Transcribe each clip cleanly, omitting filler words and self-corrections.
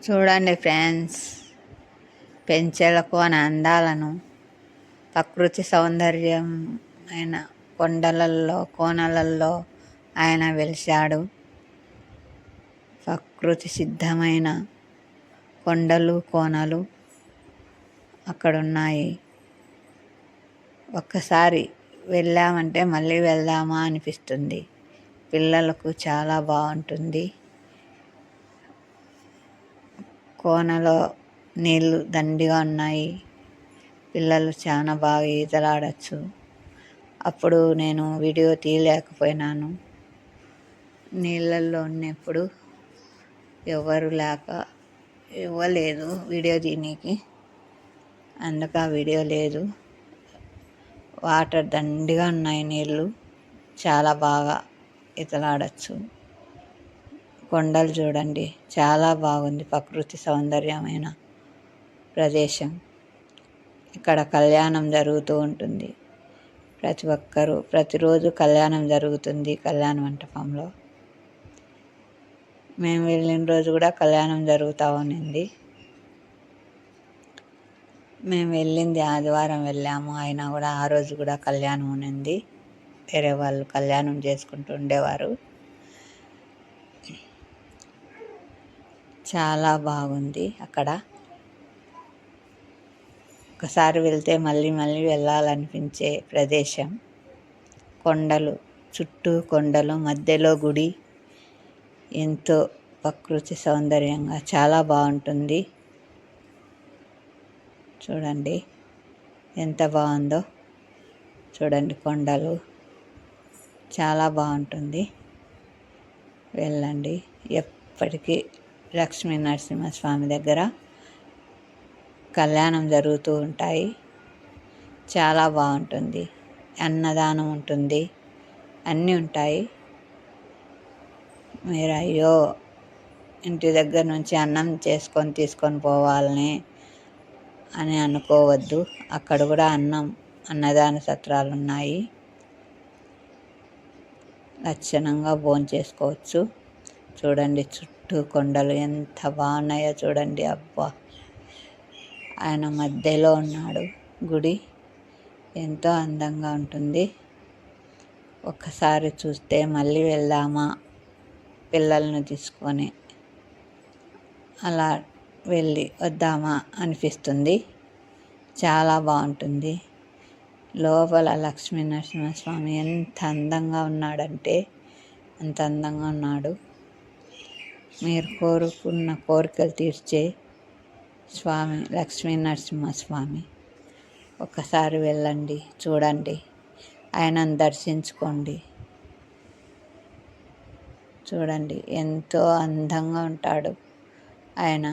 చూడండి ఫ్రెండ్స్, పెంచెల కోన అందాలను, ప్రకృతి సౌందర్యమైన కొండలల్లో కోనలల్లో ఆయన వెలిశాడు. ప్రకృతి సిద్ధమైన కొండలు కోనలు అక్కడున్నాయి. ఒక్కసారి వెళ్ళామంటే మళ్ళీ వెళ్దామా అనిపిస్తుంది. పిల్లలకు చాలా బాగుంటుంది. కోనలో నీళ్ళు దండిగా ఉన్నాయి. పిల్లలు చాలా బాగా ఈతలాడచ్చు. అప్పుడు నేను వీడియో తీయలేకపోయినాను. నీళ్ళల్లో ఉన్నప్పుడు ఎవరు ఇవ్వలేదు వీడియో తీయనీకి, అందుకు ఆ వీడియో లేదు. వాటర్ దండిగా ఉన్నాయి, నీళ్ళు చాలా బాగా ఈతలాడచ్చు. కొండలు చూడండి, చాలా బాగుంది. ప్రకృతి సౌందర్యమైన ప్రదేశం. ఇక్కడ కళ్యాణం జరుగుతూ ఉంటుంది. ప్రతిరోజు కళ్యాణం జరుగుతుంది కళ్యాణ మంటపంలో. మేము వెళ్ళిన రోజు కూడా కళ్యాణం జరుగుతూ ఉన్నింది. మేము వెళ్ళింది ఆదివారం వెళ్ళాము, అయినా కూడా ఆ రోజు కూడా కళ్యాణం ఉన్నింది. వేరే వాళ్ళు కళ్యాణం చేసుకుంటూ ఉండేవారు. చాలా బాగుంది అక్కడ. ఒకసారి వెళ్తే మళ్ళీ మళ్ళీ వెళ్ళాలనిపించే ప్రదేశం. కొండలు, చుట్టూ కొండలు, మధ్యలో గుడి. ఎంతో ప్రకృతి సౌందర్యంగా చాలా బాగుంటుంది. చూడండి ఎంత బాగుందో. చూడండి కొండలు, చాలా బాగుంటుంది. వెళ్ళండి. ఎప్పటికీ లక్ష్మీ నరసింహస్వామి దగ్గర కళ్యాణం జరుగుతూ ఉంటాయి. చాలా బాగుంటుంది. అన్నదానం ఉంటుంది, అన్నీ ఉంటాయి. మీరు అయ్యో ఇంటి దగ్గర నుంచి అన్నం చేసుకొని తీసుకొని పోవాలని అని అనుకోవద్దు. అక్కడ కూడా అన్నదాన సత్రాలు ఉన్నాయి. లక్షణంగా భోంచేసుకోవచ్చు. చూడండి చుట్టూ కొండలు ఎంత బాగున్నాయో చూడండి. అబ్బా, ఆయన మధ్యలో ఉన్నాడు. గుడి ఎంతో అందంగా ఉంటుంది. ఒక్కసారి చూస్తే మళ్ళీ వెళ్దామా పిల్లలను తీసుకొని అలా వెళ్ళి వద్దామా అనిపిస్తుంది. చాలా బాగుంటుంది. లోపల లక్ష్మీ నరసింహస్వామి ఎంత అందంగా ఉన్నాడంటే అంత అందంగా ఉన్నాడు. మీరు కోరుకున్న కోరికలు తీర్చే స్వామి లక్ష్మీ నరసింహస్వామి. ఒకసారి వెళ్ళండి, చూడండి, ఆయనను దర్శించుకోండి. చూడండి ఎంతో అందంగా ఉంటాడు ఆయన,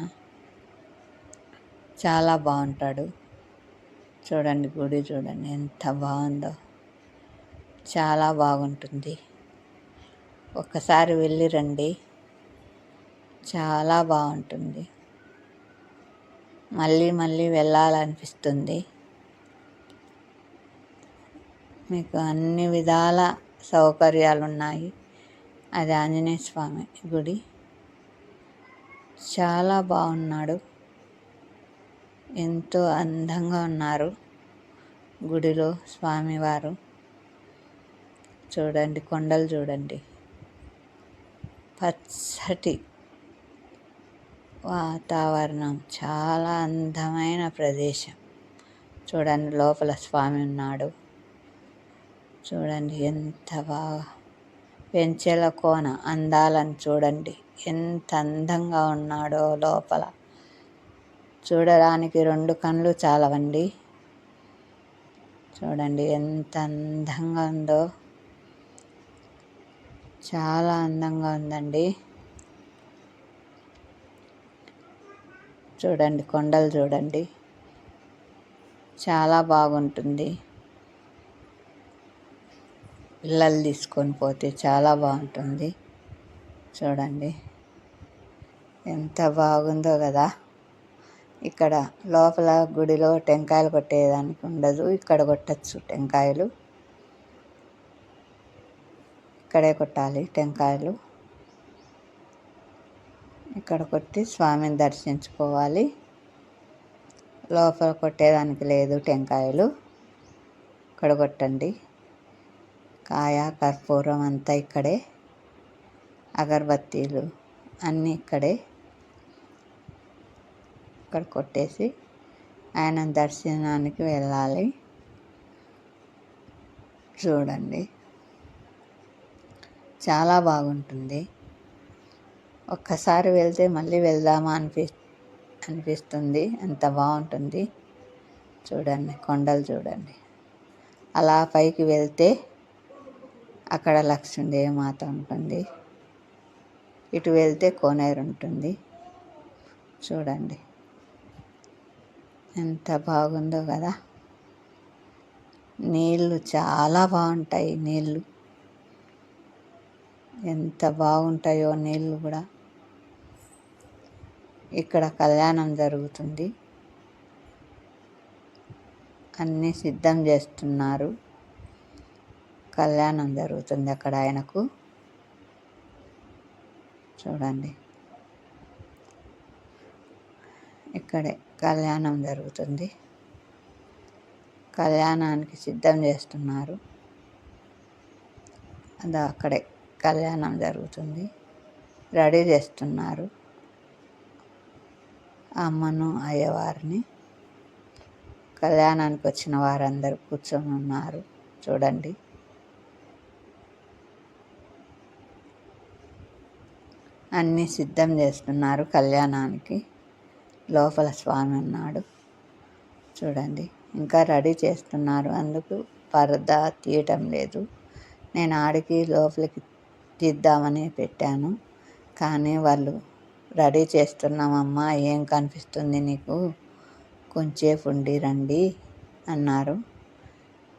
చాలా బాగుంటాడు. చూడండి గుడి చూడండి ఎంత బాగుందో, చాలా బాగుంటుంది. ఒక్కసారి వెళ్ళి రండి, చాలా బాగుంటుంది. మళ్ళీ మళ్ళీ వెళ్ళాలనిపిస్తుంది. మీకు అన్ని విధాల సౌకర్యాలు ఉన్నాయి. అది ఆంజనేయ స్వామి గుడి. చాలా బాగున్నాడు. ఎంతో అందంగా ఉన్నారు గుడిలో స్వామివారు. చూడండి కొండలు చూడండి, పచ్చటి వాతావరణం, చాలా అందమైన ప్రదేశం. చూడండి లోపల స్వామి ఉన్నాడు. చూడండి ఎంత బాగా. పెంచెల కోన అందాలను చూడండి, ఎంత అందంగా ఉన్నాడో లోపల. చూడడానికి 2 కళ్ళు చాలవండి. చూడండి ఎంత అందంగా ఉందో, చాలా అందంగా ఉందండి. చూడండి కొండలు చూడండి, చాలా బాగుంటుంది. పిల్లలు తీసుకొని పోతే చాలా బాగుంటుంది. చూడండి ఎంత బాగుందో కదా. ఇక్కడ లోపల గుడిలో టెంకాయలు కొట్టేదానికి ఉండదు, ఇక్కడ కొట్టచ్చు టెంకాయలు. ఇక్కడే కొట్టాలి టెంకాయలు. ఇక్కడ కొట్టి స్వామిని దర్శించుకోవాలి. లోపల కొట్టేదానికి లేదు టెంకాయలు. ఇక్కడ కొట్టండి. కాయ కర్పూరం అంతా ఇక్కడే, అగరబత్తీలు అన్నీ ఇక్కడే. ఇక్కడ కొట్టేసి ఆయన దర్శనానికి వెళ్ళాలి. చూడండి, చాలా బాగుంటుంది. ఒక్కసారి వెళ్తే మళ్ళీ వెళ్దామా అనిపిస్తుంది. అంత బాగుంటుంది. చూడండి, కొండలు చూడండి. అలా పైకి వెళ్తే అక్కడ లక్ష్మీదేవి మాత ఉంటుంది. ఇటు వెళ్తే కోనేరు ఉంటుంది. చూడండి, ఎంత బాగుందో కదా. నీళ్ళు చాలా బాగుంటాయి. నీళ్ళు ఎంత బాగుంటాయో నీళ్ళు కూడా. ఇక్కడ కళ్యాణం జరుగుతుంది. అన్నీ సిద్ధం చేస్తున్నారు. కళ్యాణం జరుగుతుంది అక్కడ ఆయనకు. చూడండి, ఇక్కడే కళ్యాణం జరుగుతుంది. కళ్యాణానికి సిద్ధం చేస్తున్నారు. అక్కడే కళ్యాణం జరుగుతుంది. రెడీ చేస్తున్నారు అమ్మను అయ్యవారిని. కళ్యాణానికి వచ్చిన వారందరూ కూర్చొని ఉన్నారు. చూడండి, అన్నీ సిద్ధం చేస్తున్నారు కళ్యాణానికి. లోపల స్వామి ఉన్నాడు. చూడండి, ఇంకా రెడీ చేస్తున్నారు. అందుకు పరదా తీయటం లేదు. నేను ఆడికి లోపలికి తీద్దామని పెట్టాను. కానీ వాళ్ళు రెడీ చేస్తున్నామమ్మా, ఏం కనిపిస్తుంది నీకు, కొంచెంసేపు ఉండి రండి అన్నారు.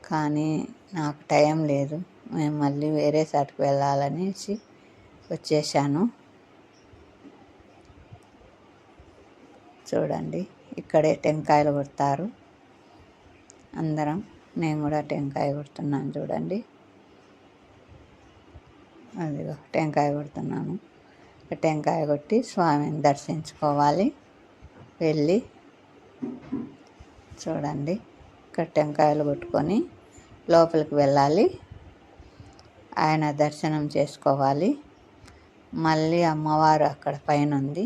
కానీ నాకు టైం లేదు. మేము మళ్ళీ వేరే చోటుకు వెళ్ళాలనేసి వచ్చేసాను. చూడండి, ఇక్కడే టెంకాయలు కొడతారు అందరం. నేను కూడా టెంకాయ కొడుతున్నాను. చూడండి, అదిగో టెంకాయ కొడుతున్నాను. టెంకాయ కొట్టి స్వామిని దర్శించుకోవాలి వెళ్ళి. చూడండి, ఇక్కడ టెంకాయలు కొట్టుకొని లోపలికి వెళ్ళాలి. ఆయన దర్శనం చేసుకోవాలి. మళ్ళీ అమ్మవారు అక్కడ పైన ఉంది.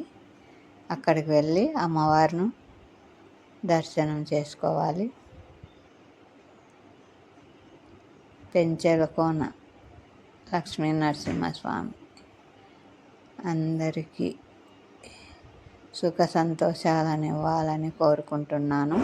అక్కడికి వెళ్ళి అమ్మవారిని దర్శనం చేసుకోవాలి. పెంచెలకోన లక్ష్మీ నరసింహస్వామి అందరికీ సుఖ సంతోషాలను ఇవ్వాలని కోరుకుంటున్నాను.